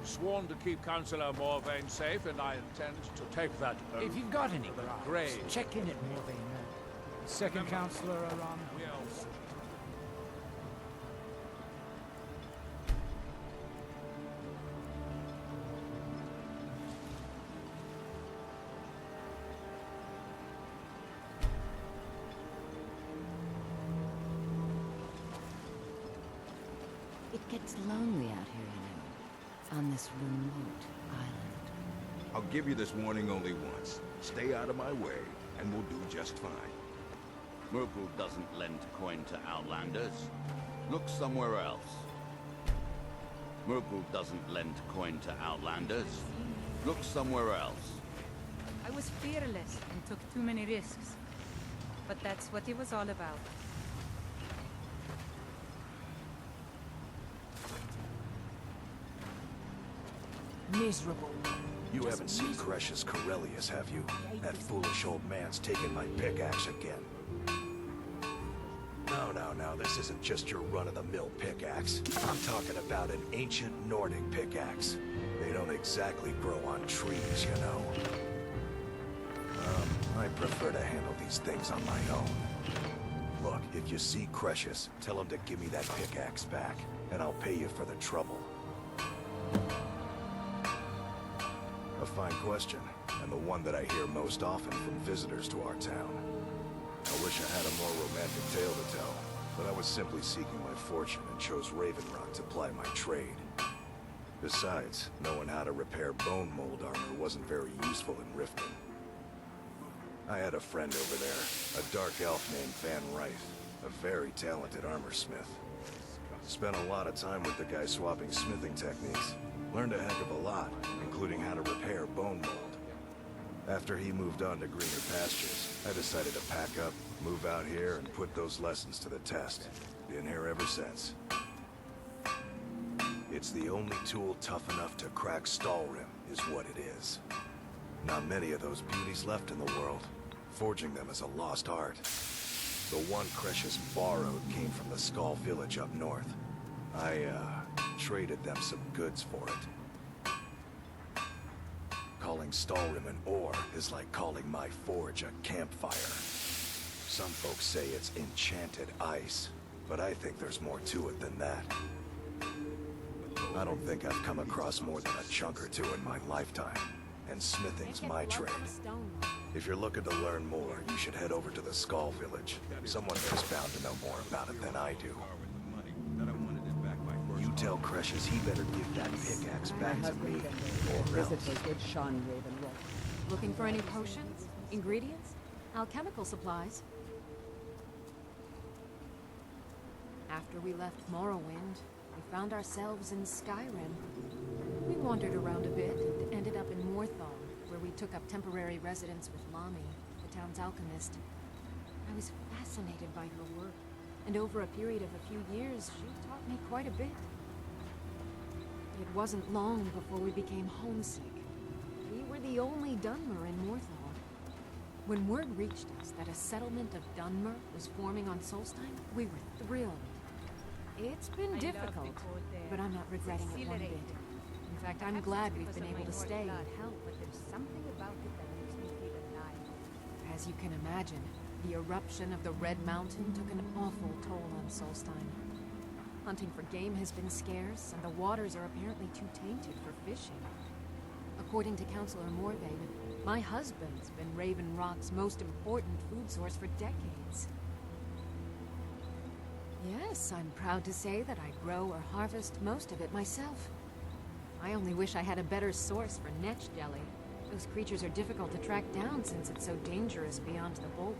I've sworn to keep Councillor Morvain safe, and I intend to take that oath. If you've got any to the grounds, grave. check in at Morvain. Second councillor around. We all... It gets lonely out here, you know, on this remote island. I'll give you this warning only once. Stay out of my way, and we'll do just fine. Merkel doesn't lend coin to Outlanders. Look somewhere else. Merkel doesn't lend coin to Outlanders. Look somewhere else. I was fearless and took too many risks. But that's what it was all about. Miserable. You haven't seen Cretius Corellius, have you? That foolish old man's taken my pickaxe again. No, this isn't just your run-of-the-mill pickaxe. I'm talking about an ancient Nordic pickaxe. They don't exactly grow on trees, you know. I prefer to handle these things on my own. Look, if you see Cretius, tell him to give me that pickaxe back, and I'll pay you for the trouble. A fine question, and the one that I hear most often from visitors to our town. I wish I had a more romantic tale to tell, but I was simply seeking my fortune and chose Raven Rock to ply my trade. Besides, knowing how to repair bone mold armor wasn't very useful in Riften. I had a friend over there, a dark elf named Van Ryth, a very talented armor smith. Spent a lot of time with the guy swapping smithing techniques. Learned a heck of a lot, including how to repair bone mold. After he moved on to greener pastures, I decided to pack up, move out here, and put those lessons to the test. Been here ever since. It's the only tool tough enough to crack Stalrim, is what it is. Not many of those beauties left in the world. Forging them is a lost art. The one Cretius borrowed came from the Skull village up north. I, traded them some goods for it. Calling Stalrim an ore is like calling my forge a campfire. Some folks say it's enchanted ice, but I think there's more to it than that. I don't think I've come across more than a chunk or two in my lifetime, and smithing's my trade. If you're looking to learn more, you should head over to the Skull village. Someone there's bound to know more about it than I do. You tell Cretius he better give that pickaxe back to me, or else. Looking for any potions? Ingredients? Alchemical supplies? After we left Morrowind, we found ourselves in Skyrim. We wandered around a bit and ended up in Morthal, where we took up temporary residence with Lami, the town's alchemist. I was fascinated by her work, and over a period of a few years, she taught me quite a bit. It wasn't long before we became homesick. We were the only Dunmer in Morthal. When word reached us that a settlement of Dunmer was forming on Solstheim, we were thrilled. It's been difficult, but I'm not regretting it one bit. In fact, I'm glad we've been able to stay. But there's something about it that makes me feel alive. As you can imagine, the eruption of the Red Mountain took an awful toll on Solstheim. Hunting for game has been scarce, and the waters are apparently too tainted for fishing. According to Councillor Morvain, my husband's been Raven Rock's most important food source for decades. Yes, I'm proud to say that I grow or harvest most of it myself. I only wish I had a better source for netch jelly. Those creatures are difficult to track down since it's so dangerous beyond the bulwark.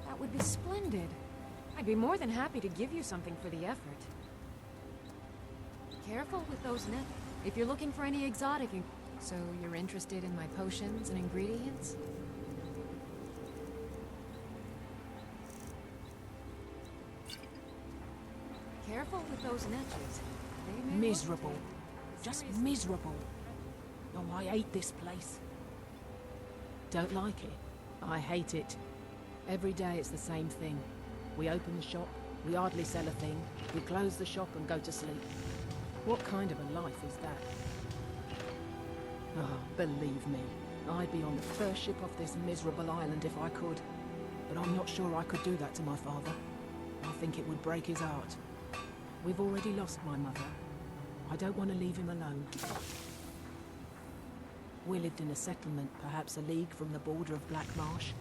That would be splendid. I'd be more than happy to give you something for the effort. Careful with those nets. If you're looking for any exotic... So you're interested in my potions and ingredients? Careful with those netches. They may Miserable. Just miserable. Oh, I hate this place. Don't like it. I hate it. Every day it's the same thing. We open the shop, we hardly sell a thing, we close the shop and go to sleep. What kind of a life is that? Oh, believe me, I'd be on the first ship off this miserable island if I could. But I'm not sure I could do that to my father. I think it would break his heart. We've already lost my mother. I don't want to leave him alone. We lived in a settlement, perhaps a league from the border of Black Marsh,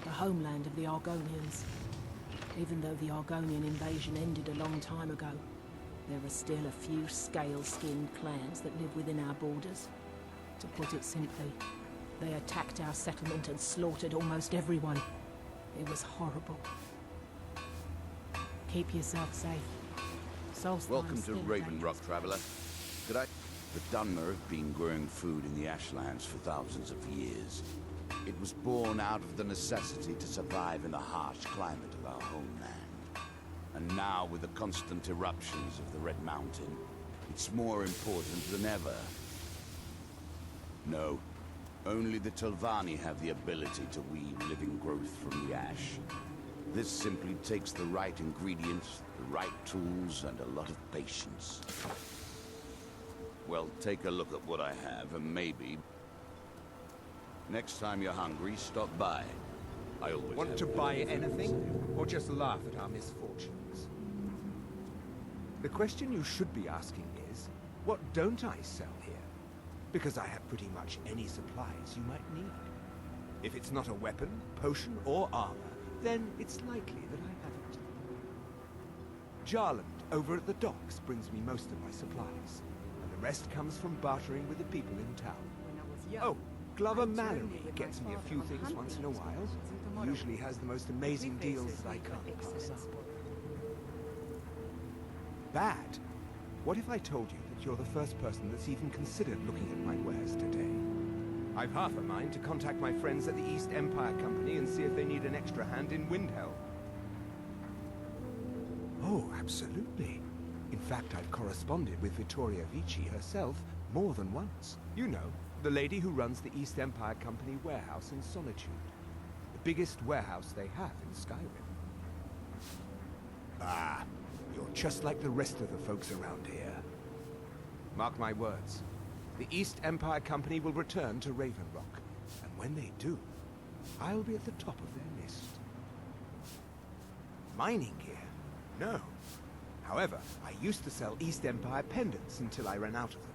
the homeland of the Argonians. Even though the Argonian invasion ended a long time ago, there are still a few scale-skinned clans that live within our borders. To put it simply, they attacked our settlement and slaughtered almost everyone. It was horrible. Keep yourself safe. Solstine's Welcome to still Raven dangerous. Rock, traveler. Could I... The Dunmer have been growing food in the Ashlands for thousands of years. It was born out of the necessity to survive in the harsh climate of our homeland. And now, with the constant eruptions of the Red Mountain, it's more important than ever. No, only the Telvanni have the ability to weave living growth from the ash. This simply takes the right ingredients, the right tools, and a lot of patience. Well, take a look at what I have, and maybe... Next time you're hungry, stop by. I always Want have to food buy for anything, or just laugh at our misfortunes? The question you should be asking is, what don't I sell here? Because I have pretty much any supplies you might need. If it's not a weapon, potion, or armor, then it's likely that I haven't. Jarland, over at the docks, brings me most of my supplies, and the rest comes from bartering with the people in town. Oh, Glover Mallory gets me a few things once in a while. He usually has the most amazing deals that I can't pass up. Bad? What if I told you that you're the first person that's even considered looking at my wares today? I've half a mind to contact my friends at the East Empire Company and see if they need an extra hand in Windhelm. Oh, absolutely. In fact, I've corresponded with Vittoria Vici herself more than once. You know, the lady who runs the East Empire Company warehouse in Solitude. The biggest warehouse they have in Skyrim. Ah, you're just like the rest of the folks around here. Mark my words. The East Empire Company will return to Raven Rock, and when they do, I'll be at the top of their list. Mining gear? No. However, I used to sell East Empire pendants until I ran out of them.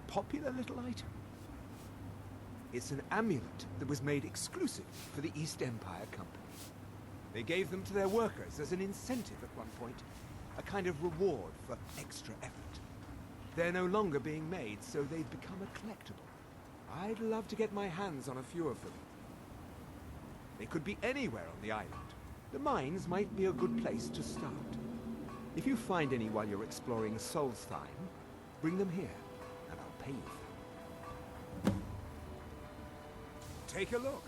Popular little item. It's an amulet that was made exclusively for the East Empire Company. They gave them to their workers as an incentive at one point, a kind of reward for extra effort. They're no longer being made, so they've become a collectible. I'd love to get my hands on a few of them. They could be anywhere on the island. The mines might be a good place to start. If you find any while you're exploring Solstheim, bring them here, and I'll pay you for them. Take a look.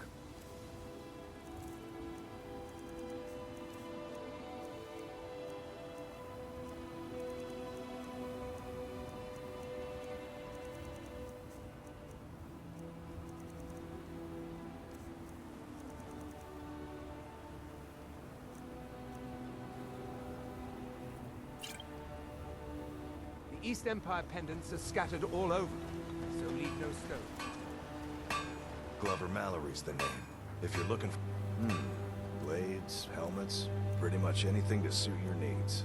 The East Empire pendants are scattered all over, so leave no stone. Glover Mallory's the name. If you're looking for... blades, helmets, pretty much anything to suit your needs.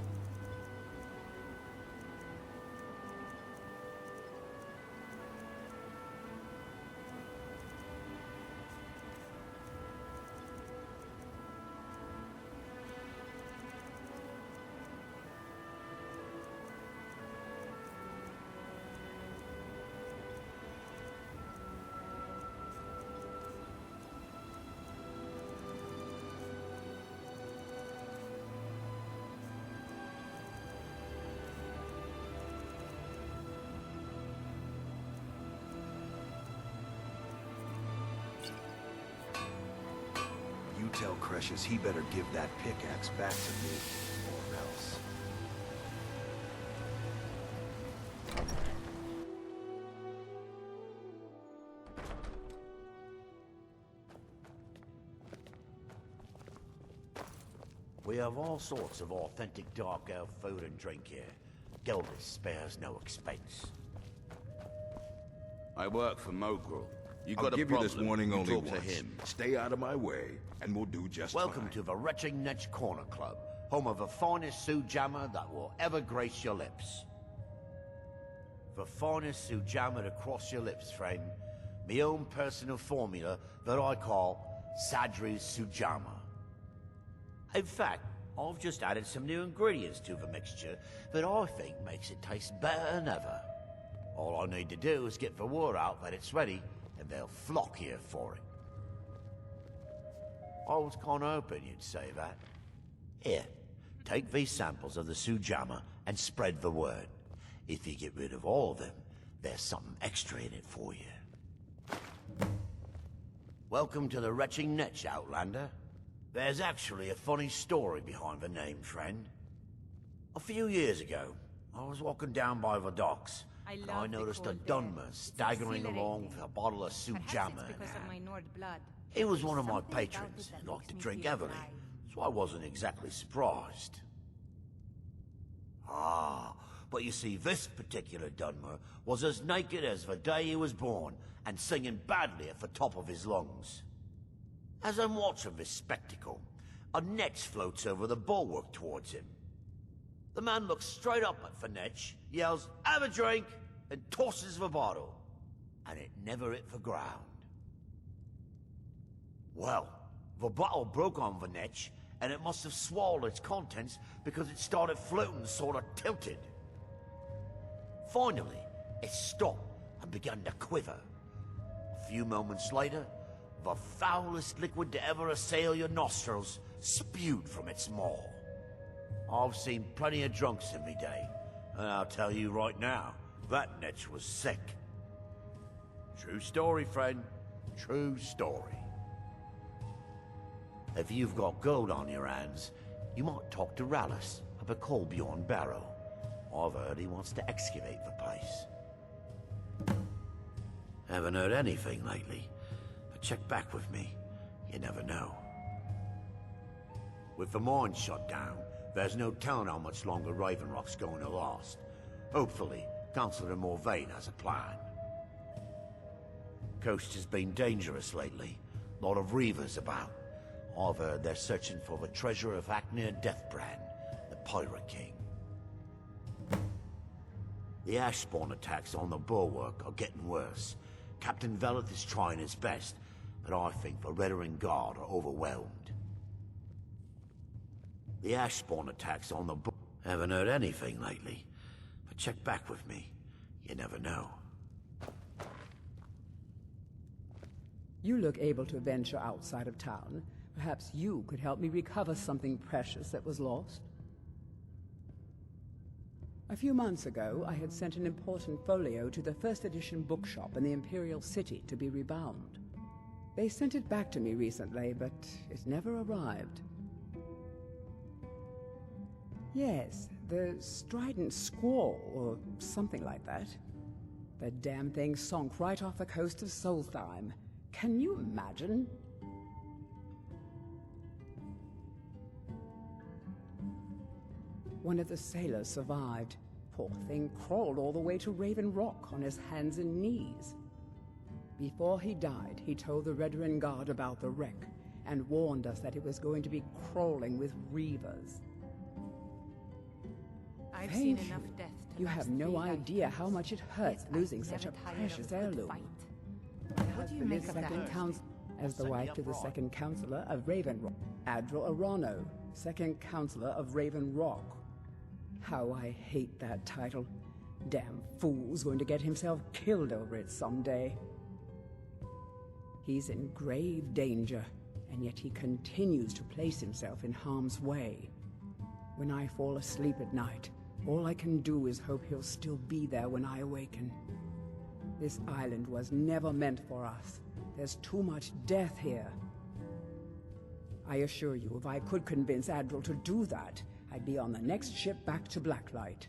You tell Cresius he better give that pickaxe back to me, or else. We have all sorts of authentic dark elf food and drink here. Skeldis spares no expense. I work for Mogrel. You I'll got a give you problem, this warning you only talk to once. him. Stay out of my way, and we'll do just Welcome fine. to the Retching Netch Corner Club, home of the finest Sujammer that will ever grace your lips. The finest Sujammer to cross your lips, friend. My own personal formula that I call Sadri's Sujammer. In fact, I've just added some new ingredients to the mixture that I think makes it taste better than ever. All I need to do is get the word out that it's ready, and they'll flock here for it. I was kind of hoping you'd say that. Here, take these samples of the Sujammer and spread the word. If you get rid of all of them, there's something extra in it for you. Welcome to the Retching Netch, Outlander. There's actually a funny story behind the name, friend. A few years ago, I was walking down by the docks, and I noticed a Dunmer staggering along with a bottle of Sujammer in because of hand. my Nord blood. He was one of my Something about it patrons that and liked makes to me drink feel heavily, alive. so I wasn't exactly surprised. Ah, but you see, this particular Dunmer was as naked as the day he was born, and singing badly at the top of his lungs. As I'm watching this spectacle, a Netch floats over the bulwark towards him. The man looks straight up at the Netch, yells, "Have a drink!" and tosses the bottle. And it never hit the ground. Well, the bottle broke on the Netch, and it must have swallowed its contents because it started floating sort of tilted. Finally, it stopped and began to quiver. A few moments later, the foulest liquid to ever assail your nostrils spewed from its maw. I've seen plenty of drunks in me day, and I'll tell you right now, that Netch was sick. True story, friend. True story. If you've got gold on your hands, you might talk to Rallis of the Colbjorn Barrow. I've heard he wants to excavate the place. Haven't heard anything lately, but check back with me. You never know. With the mine shut down, there's no telling how much longer Raven Rock's going to last. Hopefully, Councillor Morvain has a plan. Coast has been dangerous lately. Lot of reavers about. I've heard they're searching for the treasure of Acnir Deathbrand, the Pirate King. The Ashspawn attacks on the bulwark are getting worse. Captain Veleth is trying his best, but I think the Reddering Guard are overwhelmed. The Ashspawn attacks on the Haven't heard anything lately, but check back with me. You never know. You look able to venture outside of town. Perhaps you could help me recover something precious that was lost. A few months ago, I had sent an important folio to the first edition bookshop in the Imperial City to be rebound. They sent it back to me recently, but it never arrived. Yes, the Strident Squall, or something like that. The damn thing sunk right off the coast of Solstheim. Can you imagine? One of the sailors survived. Poor thing crawled all the way to Raven Rock on his hands and knees. Before he died, he told the Reddering Guard about the wreck and warned us that it was going to be crawling with reavers. I've Thank seen you. enough death to You last have no 3 idea how much it hurts Yet losing I've such a never tired of precious a good heirloom. fight. My What do you husband make is of that? second counsel, as the wife to the second counselor of Raven Rock, Admiral Arano, second counselor of Raven Rock. How I hate that title. Damn fool's going to get himself killed over it someday. He's in grave danger, and yet he continues to place himself in harm's way. When I fall asleep at night, all I can do is hope he'll still be there when I awaken. This island was never meant for us. There's too much death here. I assure you, if I could convince Admiral to do that, I'd be on the next ship back to Blacklight.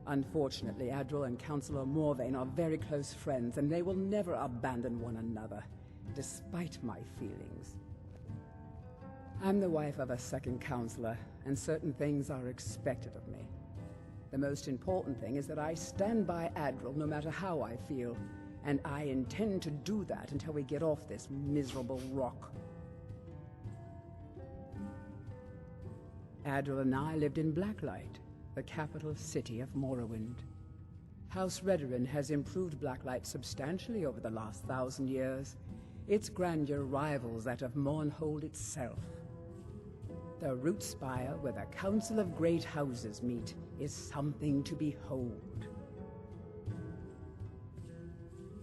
Unfortunately, Admiral and Councillor Morvain are very close friends, and they will never abandon one another, despite my feelings. I'm the wife of a second counselor, and certain things are expected of me. The most important thing is that I stand by Adril no matter how I feel, and I intend to do that until we get off this miserable rock. Adril and I lived in Blacklight, the capital city of Morrowind. House Redoran has improved Blacklight substantially over the last 1,000 years. Its grandeur rivals that of Mournhold itself. The root spire where the Council of Great Houses meet is something to behold.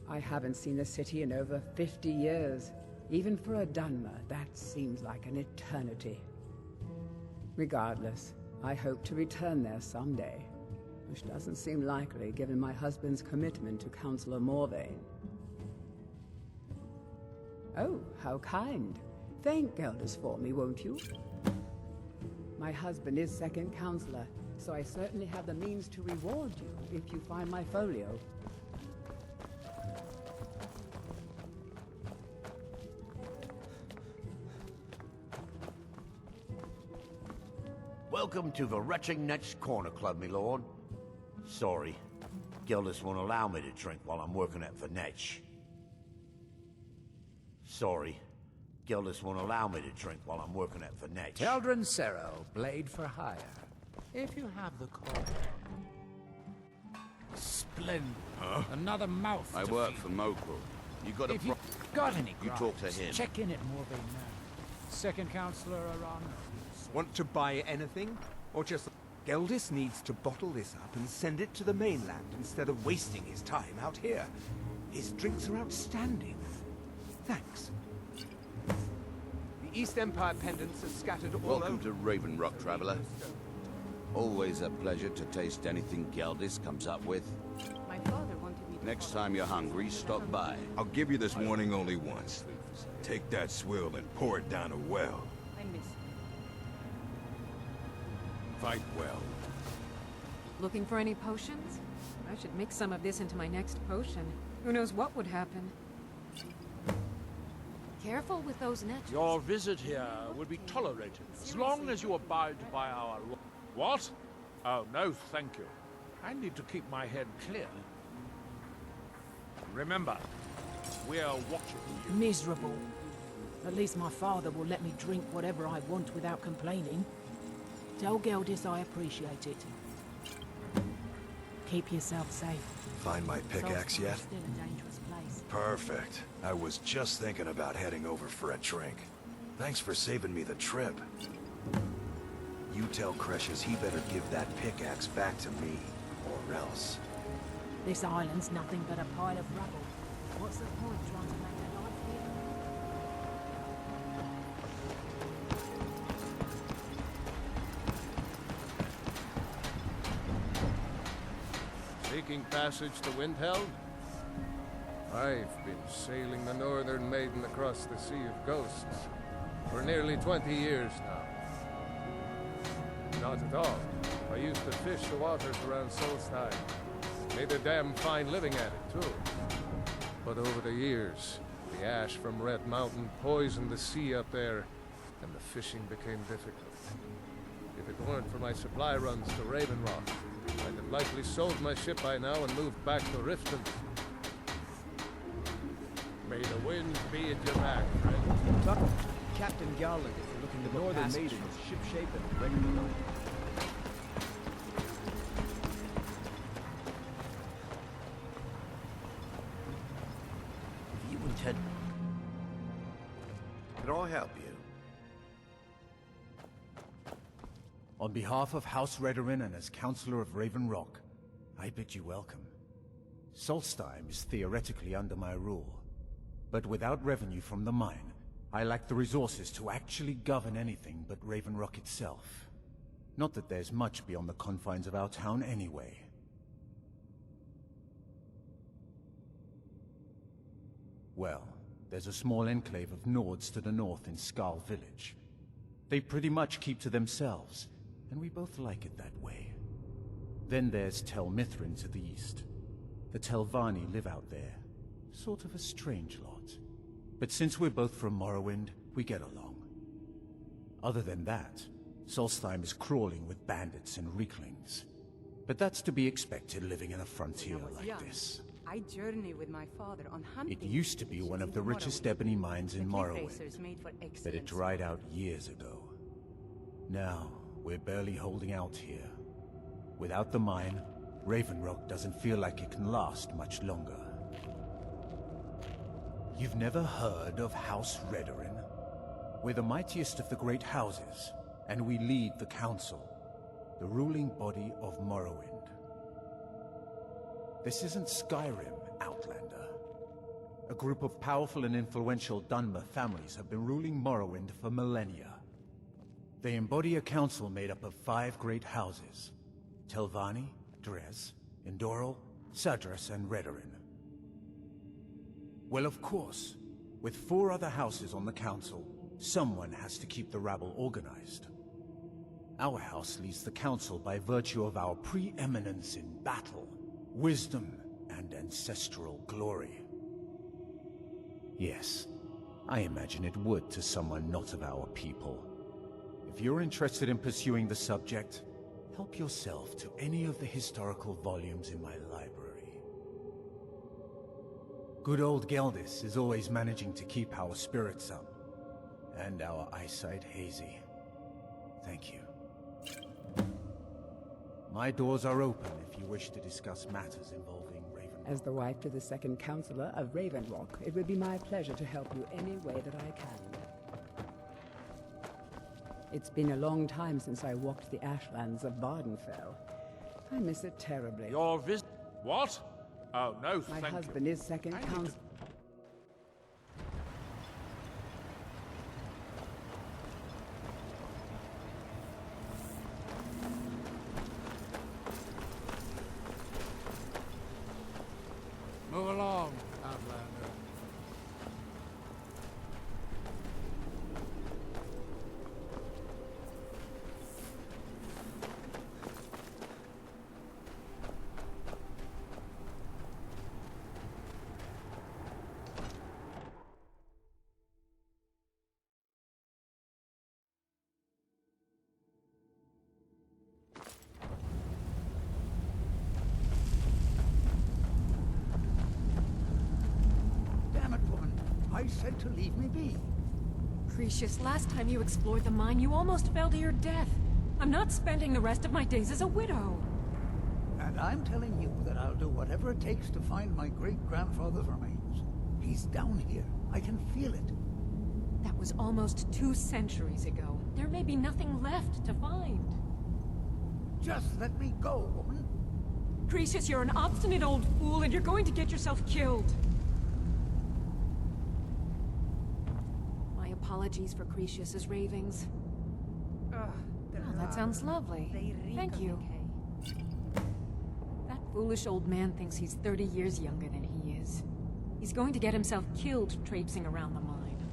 I haven't seen the city in over 50 years. Even for a Dunmer, that seems like an eternity. Regardless, I hope to return there someday, which doesn't seem likely given my husband's commitment to Councillor Morvain. Oh, how kind. Thank Gelders for me, won't you? My husband is second counselor, so I certainly have the means to reward you if you find my folio. Welcome to the Retching Netch Corner Club, my lord. Sorry, Gildus won't allow me to drink while I'm working at the Netch. Sorry, Gildus won't allow me to drink while I'm working at the Netch. Teldrin Cerro, blade for hire. If you have the call. Splendid. Huh? Another mouth I to work feed. for Mokul. You got a If you got any You talk to gripes, him. check in at Morvain now. Second counselor Aran. Want to buy anything? Or just... Geldis needs to bottle this up and send it to the mainland instead of wasting his time out here. His drinks are outstanding. Thanks. The East Empire pendants are scattered all Welcome over. to Raven Rock, traveler. Always a pleasure to taste anything Geldis comes up with. My father wanted me to... Next time you're hungry, stop by. I'll give you this warning only once. Take that swill and pour it down a well. I miss Fight well. Looking for any potions? I should mix some of this into my next potion. Who knows what would happen? Careful with those nets. Your visit here will be tolerated as long as you abide by our law. What? Oh, no, thank you. I need to keep my head clear. Remember, we're watching you. Miserable. At least my father will let me drink whatever I want without complaining. Tell Geldis I appreciate it. Keep yourself safe. Find my pickaxe Solstice yet? is still a dangerous place. Perfect. I was just thinking about heading over for a drink. Thanks for saving me the trip. You tell Cresius he better give that pickaxe back to me, or else. This island's nothing but a pile of rubble. What's the point trying to make a life here? Seeking passage to Windhelm? I've been sailing the Northern Maiden across the Sea of Ghosts for nearly 20 years now. Not at all. I used to fish the waters around Solstheim. Made a damn fine living at it, too. But over the years, the ash from Red Mountain poisoned the sea up there, and the fishing became difficult. If it weren't for my supply runs to Raven Rock, I'd have likely sold my ship by now and moved back to Riften. May the wind be at your back, friend. Tucker, Captain Garland is looking to book Northern Maiden is shipshape and ready to go. You intend... Can I help you? On behalf of House Redoran and as Councillor of Raven Rock, I bid you welcome. Solstheim is theoretically under my rule, but without revenue from the mine, I lack the resources to actually govern anything but Raven Rock itself. Not that there's much beyond the confines of our town anyway. Well, there's a small enclave of Nords to the north in Skarl Village. They pretty much keep to themselves, and we both like it that way. Then there's Tel Mithrin to the east. The Telvanni live out there. Sort of a strange lot. But since we're both from Morrowind, we get along. Other than that, Solstheim is crawling with bandits and Reeklings. But that's to be expected living in a frontier When I was like young, this. I journeyed with my father on hunting. It used to be one of the richest ebony mines in Morrowind, but it dried out years ago. Now, we're barely holding out here. Without the mine, Raven Rock doesn't feel like it can last much longer. You've never heard of House Redorin? We're the mightiest of the great houses, and we lead the Council, the ruling body of Morrowind. This isn't Skyrim, Outlander. A group of powerful and influential Dunmer families have been ruling Morrowind for millennia. They embody a council made up of 5 great houses: Telvanni, Dres, Indoril, Sadras, and Redorin. Well, of course, with 4 other houses on the council, someone has to keep the rabble organized. Our house leads the council by virtue of our preeminence in battle, wisdom, and ancestral glory. Yes, I imagine it would to someone not of our people. If you're interested in pursuing the subject, help yourself to any of the historical volumes in my library. Good old Geldis is always managing to keep our spirits up, and our eyesight hazy. Thank you. My doors are open if you wish to discuss matters involving Raven. As the wife to the second Councillor of Raven Rock, it would be my pleasure to help you any way that I can. It's been a long time since I walked the ashlands of Vardenfell. I miss it terribly. Your visit? What? Oh, no, thank you. My husband is second Councillor. Move along, Outlander. I said to leave me be. Cretius, last time you explored the mine, you almost fell to your death. I'm not spending the rest of my days as a widow. And I'm telling you that I'll do whatever it takes to find my great-grandfather's remains. He's down here. I can feel it. That was almost 2 centuries ago. There may be nothing left to find. Just let me go, woman. Cretius, you're an obstinate old fool, and you're going to get yourself killed. Apologies for Cretius's ravings. Oh, that sounds lovely. Thank you. That foolish old man thinks he's 30 years younger than he is. He's going to get himself killed traipsing around the mine.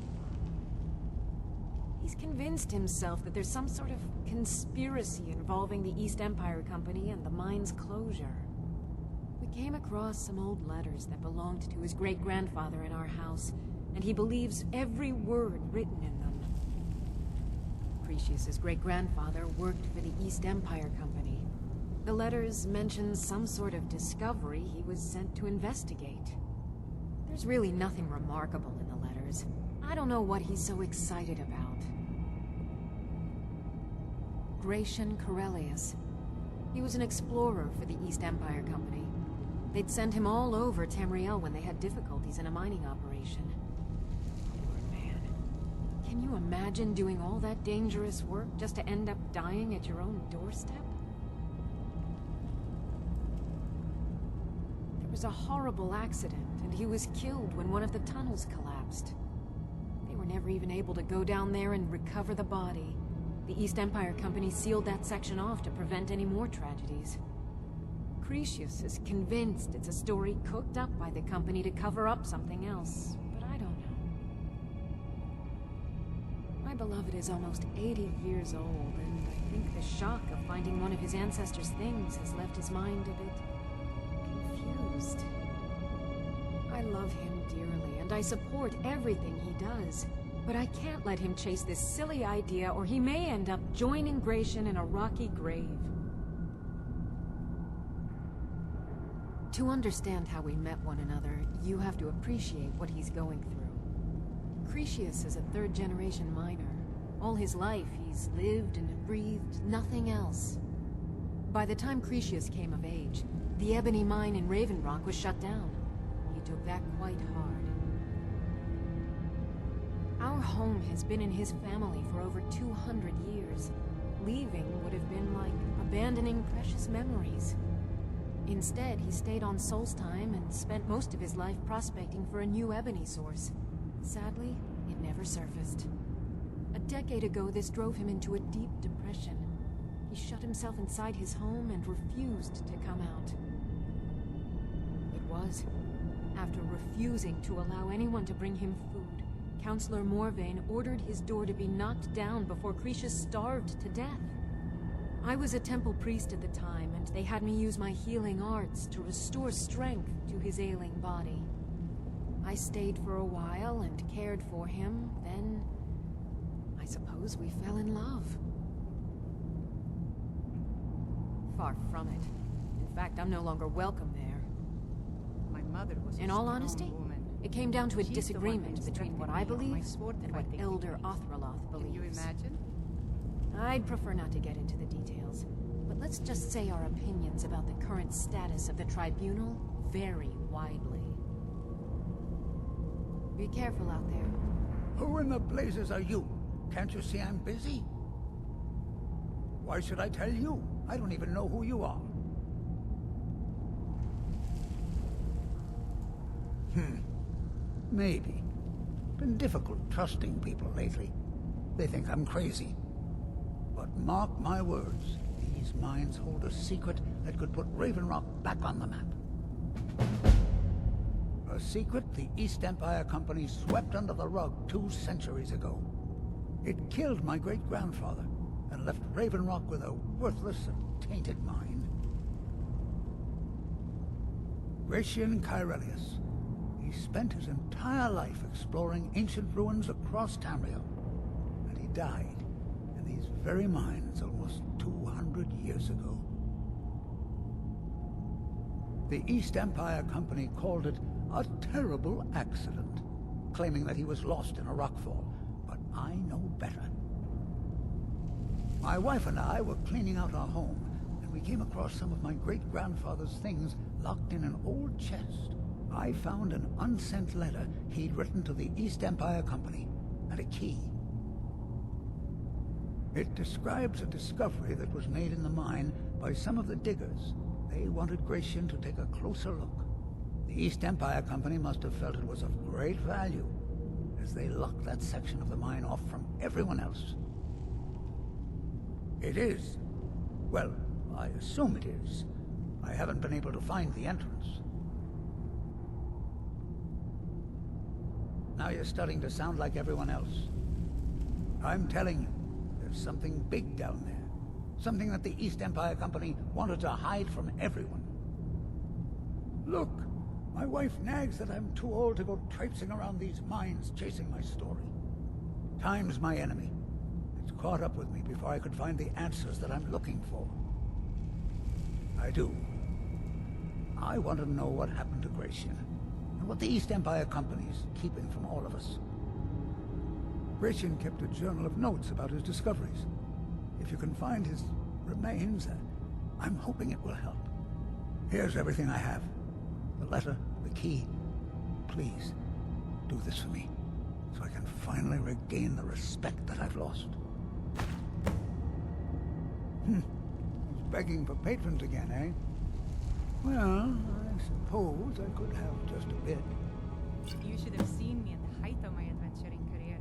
He's convinced himself that there's some sort of conspiracy involving the East Empire Company and the mine's closure. We came across some old letters that belonged to his great-grandfather in our house, and he believes every word written in them. Cretius's great-grandfather worked for the East Empire Company. The letters mention some sort of discovery he was sent to investigate. There's really nothing remarkable in the letters. I don't know what he's so excited about. Gratian Corellius. He was an explorer for the East Empire Company. They'd send him all over Tamriel when they had difficulties in a mining operation. Can you imagine doing all that dangerous work just to end up dying at your own doorstep? There was a horrible accident, and he was killed when one of the tunnels collapsed. They were never even able to go down there and recover the body. The East Empire Company sealed that section off to prevent any more tragedies. Cretius is convinced it's a story cooked up by the company to cover up something else. My beloved is almost 80 years old, and I think the shock of finding one of his ancestors' things has left his mind a bit confused. I love him dearly, and I support everything he does, but I can't let him chase this silly idea, or he may end up joining Gratian in a rocky grave. To understand how we met one another, you have to appreciate what he's going through. Cretius is a third-generation miner. All his life, he's lived and breathed nothing else. By the time Cretius came of age, the ebony mine in Raven Rock was shut down. He took that quite hard. Our home has been in his family for over 200 years. Leaving would have been like abandoning precious memories. Instead, he stayed on Solstheim and spent most of his life prospecting for a new ebony source. Sadly, it never surfaced. A decade ago, this drove him into a deep depression. He shut himself inside his home and refused to come out. It was after refusing to allow anyone to bring him food, Counselor Morvain ordered his door to be knocked down before Cretius starved to death. I was a temple priest at the time, and they had me use my healing arts to restore strength to his ailing body. I stayed for a while and cared for him, then I suppose we fell in love. Far from it. In fact, I'm no longer welcome there. My mother was In all honesty, it came down to a disagreement between what I believe and what Elder Othraloth believes. Can you imagine? I'd prefer not to get into the details, but let's just say our opinions about the current status of the Tribunal vary widely. Be careful out there. Who in the blazes are you? Can't you see I'm busy? Why should I tell you? I don't even know who you are. Maybe. Been difficult trusting people lately. They think I'm crazy. But mark my words, these mines hold a secret that could put Raven Rock back on the map. A secret the East Empire Company swept under the rug 2 centuries ago. It killed my great-grandfather and left Raven Rock with a worthless and tainted mine. Gratian Kyrelius. He spent his entire life exploring ancient ruins across Tamriel, and he died in these very mines almost 200 years ago. The East Empire Company called it a terrible accident, claiming that he was lost in a rockfall, but I know better. My wife and I were cleaning out our home, and we came across some of my great-grandfather's things locked in an old chest. I found an unsent letter he'd written to the East Empire Company, and a key. It describes a discovery that was made in the mine by some of the diggers. They wanted Gratian to take a closer look. The East Empire Company must have felt it was of great value, as they locked that section of the mine off from everyone else. It is. Well, I assume it is. I haven't been able to find the entrance. Now you're starting to sound like everyone else. I'm telling you, there's something big down there. Something that the East Empire Company wanted to hide from everyone. Look, my wife nags that I'm too old to go traipsing around these mines chasing my story. Time's my enemy. It's caught up with me before I could find the answers that I'm looking for. I do. I want to know what happened to Gratian, and what the East Empire Company's keeping from all of us. Gratian kept a journal of notes about his discoveries. If you can find his remains, I'm hoping it will help. Here's everything I have. The letter, the key. Please, do this for me, so I can finally regain the respect that I've lost. He's begging for patrons again, eh? Well, I suppose I could have just a bit. You should have seen me at the height of my adventuring career.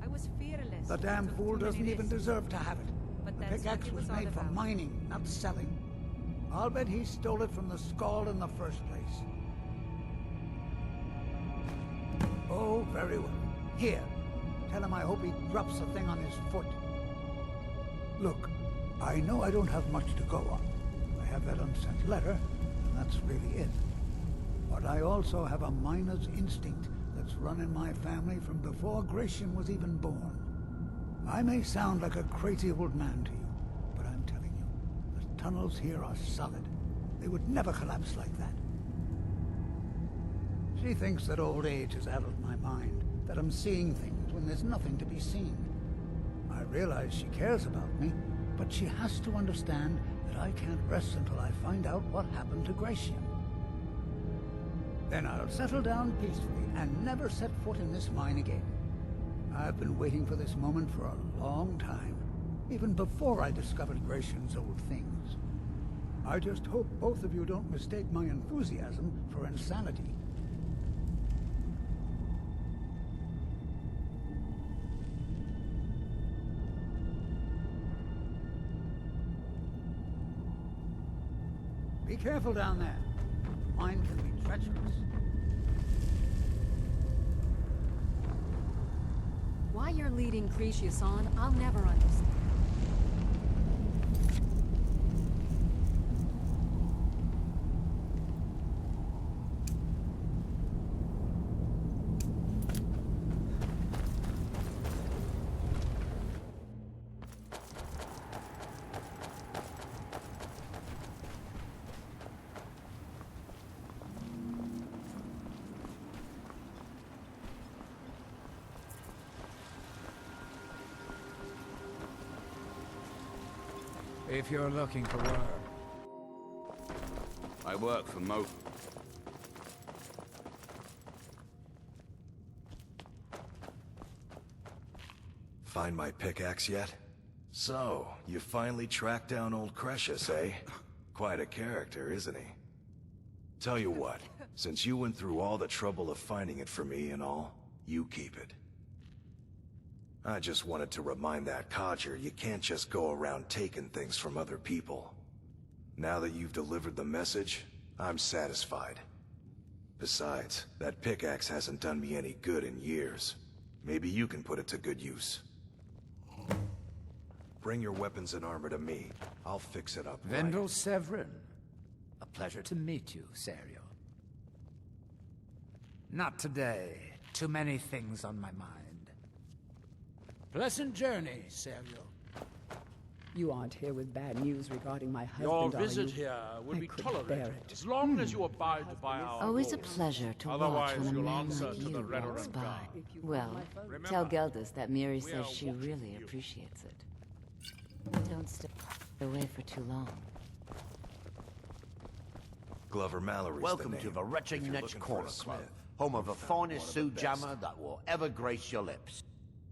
I was fearless. The damn took fool too many doesn't even risks. deserve to have it. But The that's what pickaxe it was all made for about. mining, not selling. I'll bet he stole it from the Skald in the first place. Oh, very well. Here, tell him I hope he drops the thing on his foot. Look, I know I don't have much to go on. I have that unsent letter, and that's really it. But I also have a miner's instinct that's run in my family from before Gratian was even born. I may sound like a crazy old man to you, but I'm telling you, the tunnels here are solid. They would never collapse like that. She thinks that old age has addled my mind, that I'm seeing things when there's nothing to be seen. I realize she cares about me, but she has to understand that I can't rest until I find out what happened to Gratian. Then I'll settle down peacefully and never set foot in this mine again. I've been waiting for this moment for a long time, even before I discovered Gratian's old things. I just hope both of you don't mistake my enthusiasm for insanity. Be careful down there. Mine can be treacherous. Why you're leading Cretius on, I'll never understand. If you're looking for work. I work for Mo. Find my pickaxe yet? So, you finally tracked down old Cretius, eh? Quite a character, isn't he? Tell you what, since you went through all the trouble of finding it for me and all, you keep it. I just wanted to remind that codger you can't just go around taking things from other people. Now that you've delivered the message, I'm satisfied. Besides, that pickaxe hasn't done me any good in years. Maybe you can put it to good use. Bring your weapons and armor to me. I'll fix it up right. Vendel Severin. A pleasure to meet you, Serio. Not today. Too many things on my mind. Pleasant journey, Serio. You aren't here with bad news regarding my husband, Your are visit you? here will I be couldn't bear tolerated, it. as long as you abide by our Always a laws. pleasure to watch Otherwise, when a you'll man answer like to the you walks Reverend by. God. Well, Remember, tell Geldas that Miri we says are she watching really you. appreciates it. Don't stay away for too long. Glover Mallory's Welcome the to name, the Retching if you're Netch looking for Corner a Club, smith. home of the We found finest one Sioux of the best. jammer that will ever grace your lips.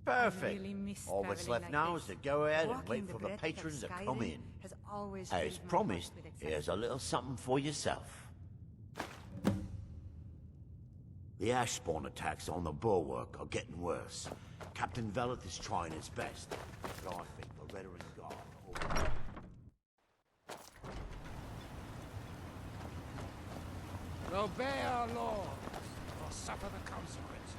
Perfect. really miss All that's traveling left like now this. is to go ahead and Walking wait the for the breadth of patrons to come Skyrim in. has always As filled my promised, heart with here's a little something for yourself. The ash spawn attacks on the bulwark are getting worse. Captain Veleth is trying his best, but I think the veteran guard... Obey our laws, or suffer the consequences.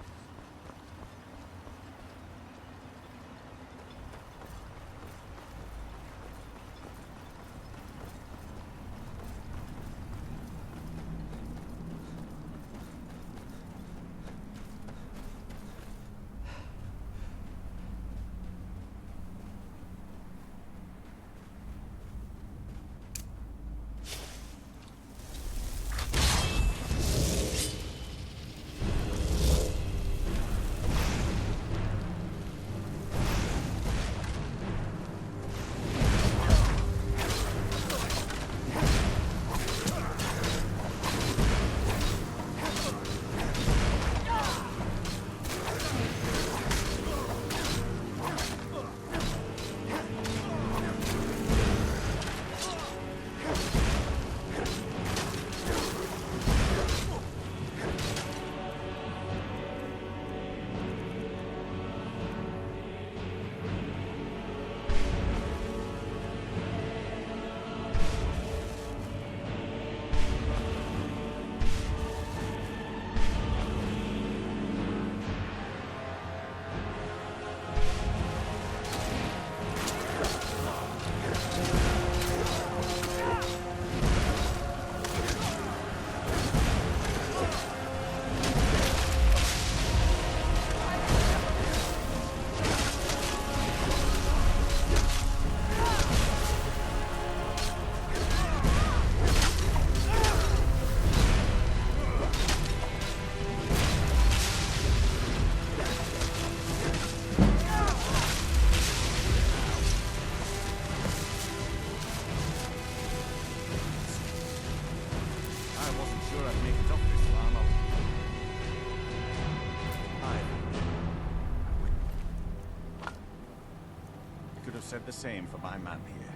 could have said the same for my man here.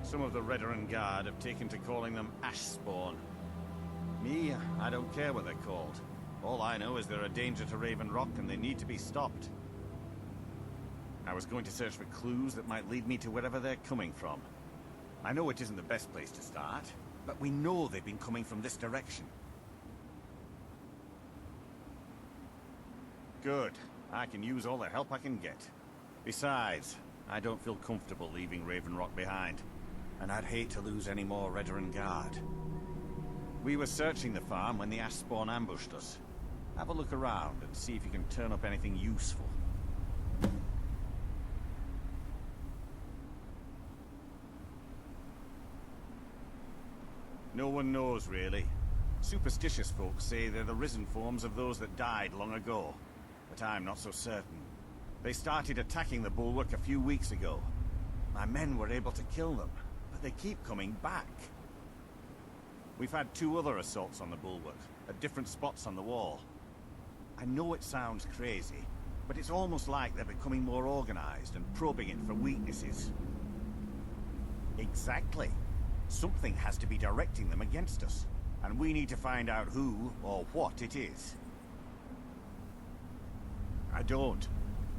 Some of the Redder Guard have taken to calling them Ash Spawn. Me, I don't care what they're called. All I know is they're a danger to Raven Rock and they need to be stopped. I was going to search for clues that might lead me to wherever they're coming from. I know it isn't the best place to start, but we know they've been coming from this direction. Good. I can use all the help I can get. Besides, I don't feel comfortable leaving Raven Rock behind, and I'd hate to lose any more Redder Guard. We were searching the farm when the Ash Spawn ambushed us. Have a look around and see if you can turn up anything useful. No one knows, really. Superstitious folks say they're the risen forms of those that died long ago, but I'm not so certain. They started attacking the bulwark a few weeks ago. My men were able to kill them, but they keep coming back. We've had 2 other assaults on the bulwark, at different spots on the wall. I know it sounds crazy, but it's almost like they're becoming more organized and probing it for weaknesses. Exactly. Something has to be directing them against us, and we need to find out who or what it is. I don't.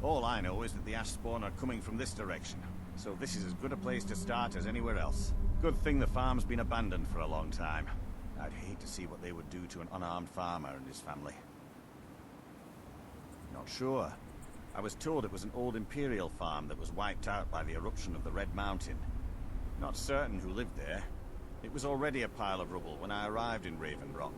All I know is that the Ash Spawn are coming from this direction, so this is as good a place to start as anywhere else. Good thing the farm's been abandoned for a long time. I'd hate to see what they would do to an unarmed farmer and his family. Not sure. I was told it was an old Imperial farm that was wiped out by the eruption of the Red Mountain. Not certain who lived there. It was already a pile of rubble when I arrived in Raven Rock.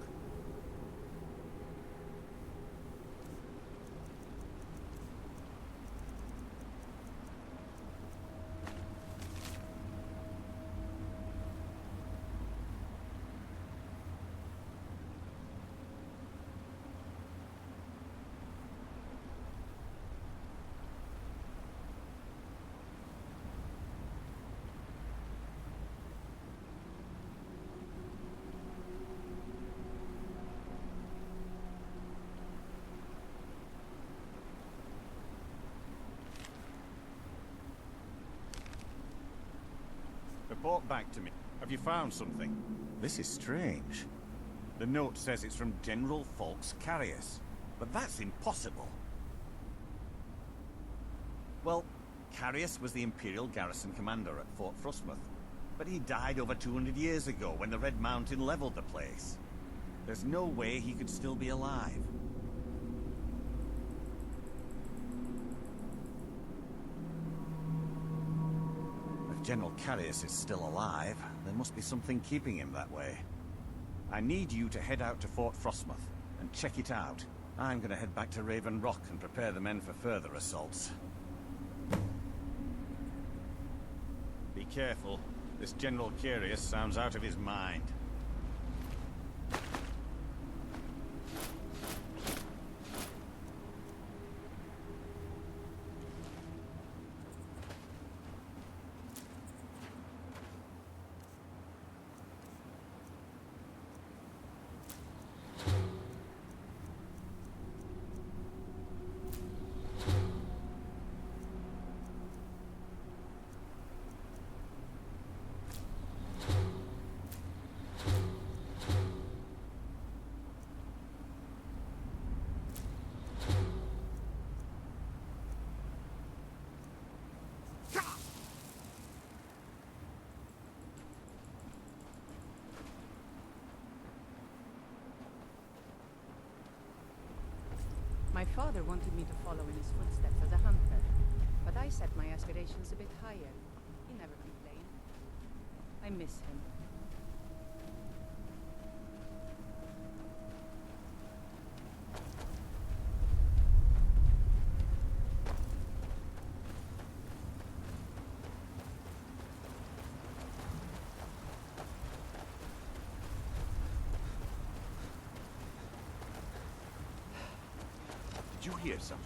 Report back to me. Have you found something? This is strange. The note says it's from General Falks Carius, but that's impossible. Well, Carius was the Imperial garrison commander at Fort Frostmoth, but he died over 200 years ago when the Red Mountain leveled the place. There's no way he could still be alive. General Carius is still alive, there must be something keeping him that way. I need you to head out to Fort Frostmoth and check it out. I'm gonna head back to Raven Rock and prepare the men for further assaults. Be careful. This General Carius sounds out of his mind. My father wanted me to follow in his footsteps as a hunter, but I set my aspirations a bit higher. He never complained. I miss him. Did you hear something?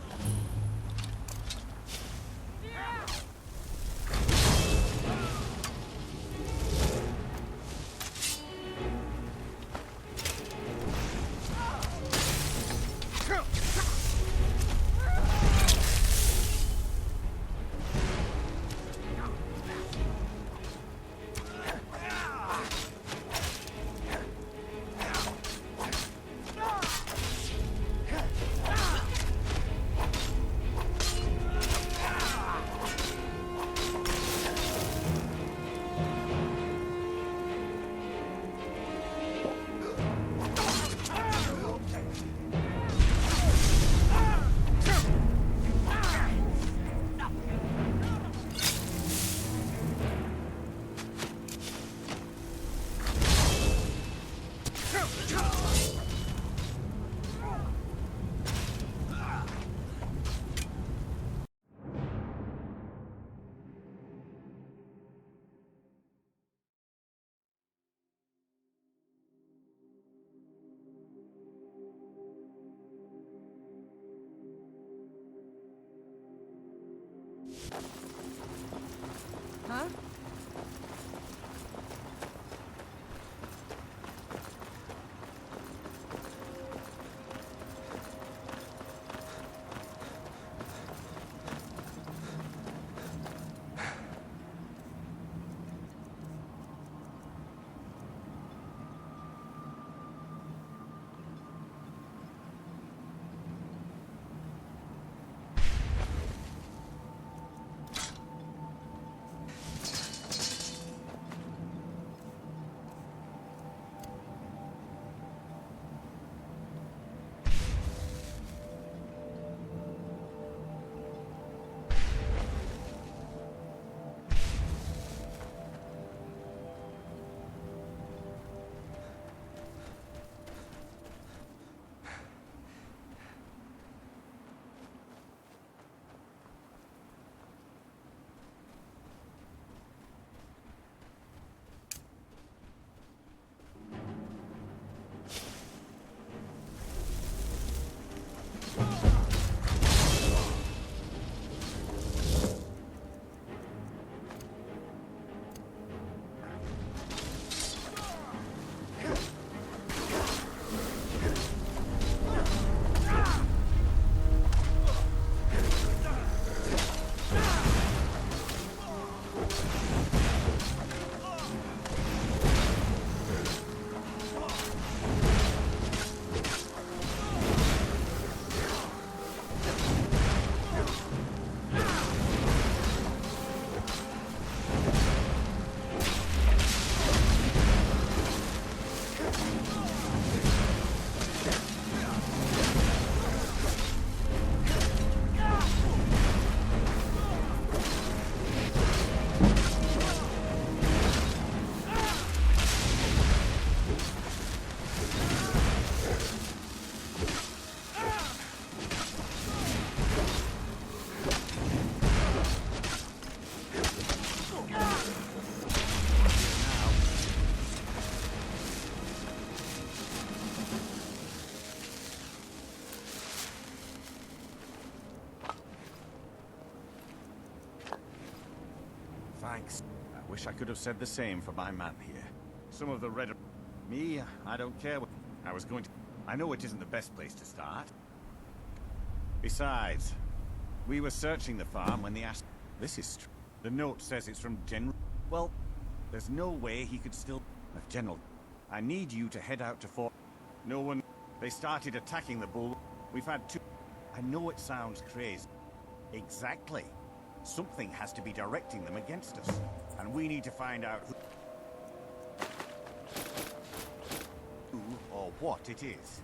Huh? Thanks. I wish I could have said the same for my man here. Some of the red... Me, I don't care what... I was going to... I know it isn't the best place to start. Besides, we were searching the farm when the ash... This is... The note says it's from General... Well, there's no way he could still... General, I need you to head out to Fort... No one... They started attacking the bull. We've had two... I know it sounds crazy. Exactly. Something has to be directing them against us. And we need to find out who or what it is.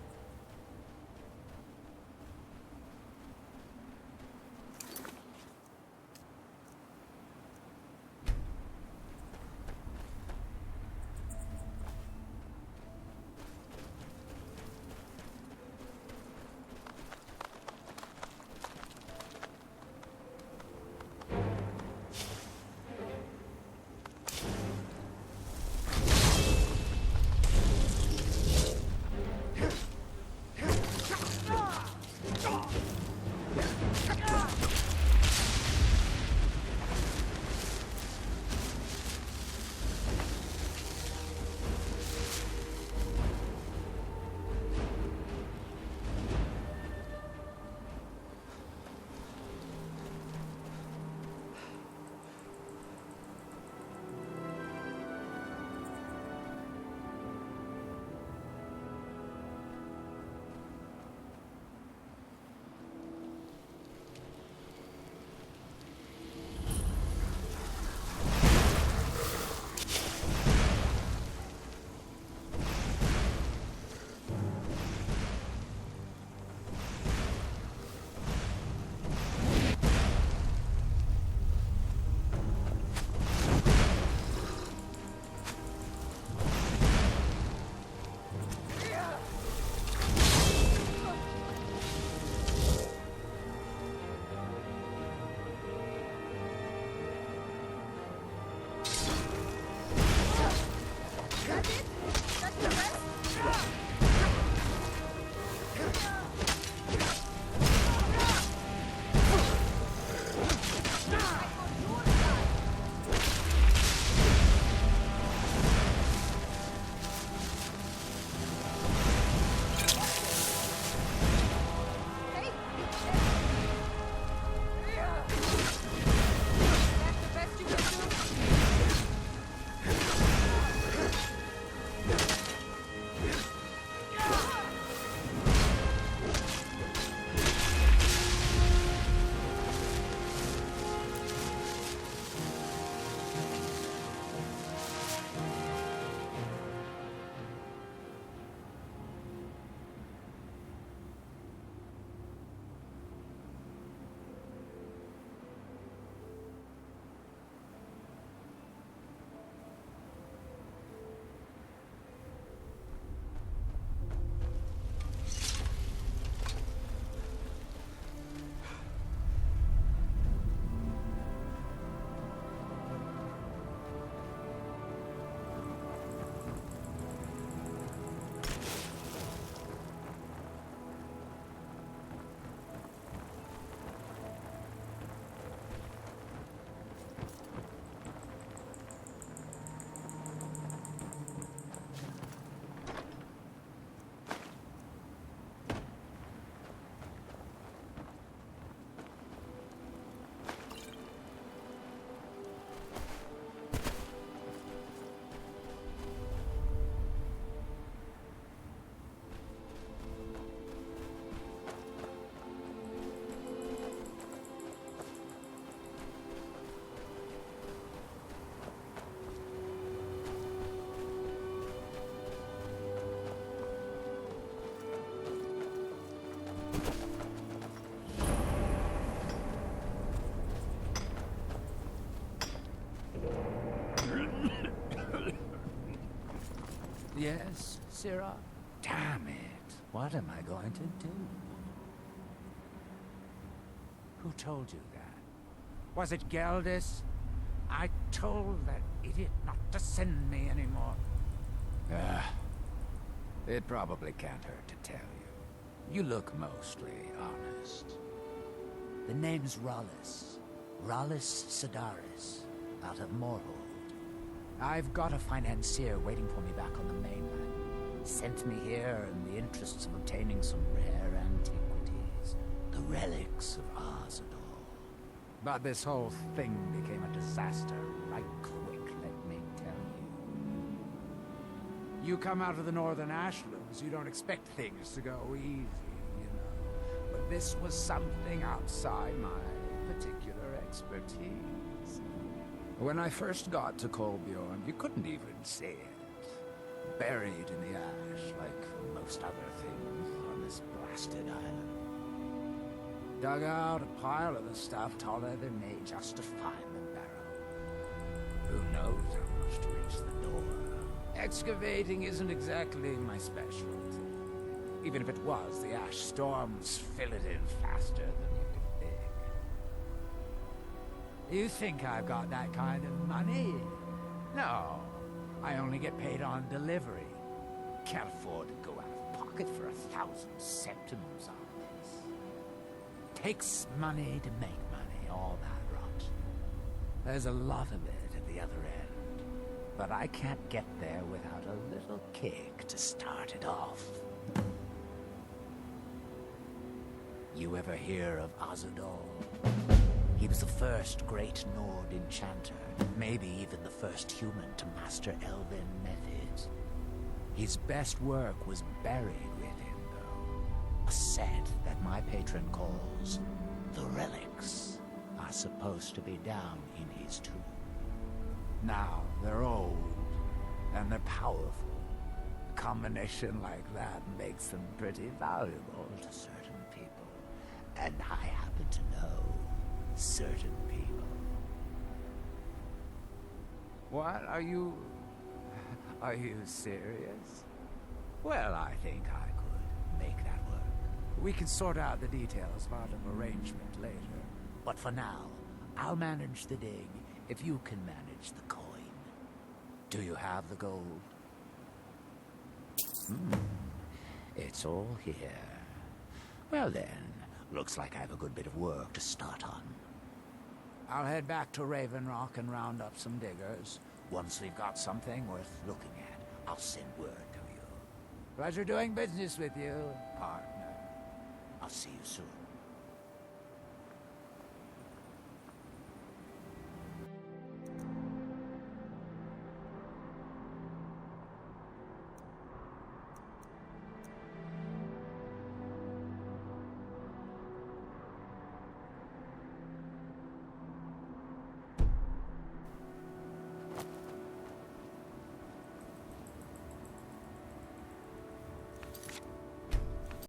Yes, Sirrah? Damn it. What am I going to do? Who told you that? Was it Geldis? I told that idiot not to send me anymore. It probably can't hurt to tell you. You look mostly honest. The name's Rollis. Rollis Sedaris, out of Moorhold. I've got a financier waiting for me back on the mainland. Sent me here in the interests of obtaining some rare antiquities. The relics of Arzador. But this whole thing became a disaster right quick, let me tell you. You come out of the northern ashlands, you don't expect things to go easy, you know. But this was something outside my particular expertise. When I first got to Kolbjorn, you couldn't even see it. Buried in the ash, like most other things on this blasted island. Dug out a pile of the stuff taller than me just to find the barrel. Who knows how much to reach the door? Excavating isn't exactly my specialty. Even if it was, the ash storms fill it in faster than you can dig. You think I've got that kind of money? No. I only get paid on delivery. Can't afford to go out of pocket for 1,000 centimes on this. Takes money to make money, all that rot. There's a lot of it at the other end. But I can't get there without a little kick to start it off. You ever hear of Arzador? He was the first great Nord enchanter, maybe even the first human to master elven methods. His best work was buried with him, though. A set that my patron calls the relics are supposed to be down in his tomb. Now, they're old, and they're powerful. A combination like that makes them pretty valuable to certain people. And I happen to know certain people. What? Are you serious? Well, I think I could make that work. We can sort out the details of our arrangement later. But for now, I'll manage the dig if you can manage the coin. Do you have the gold? It's all here. Well then, looks like I have a good bit of work to start on. I'll head back to Raven Rock and round up some diggers. Once we've got something worth looking at, I'll send word to you. Pleasure doing business with you, partner. I'll see you soon.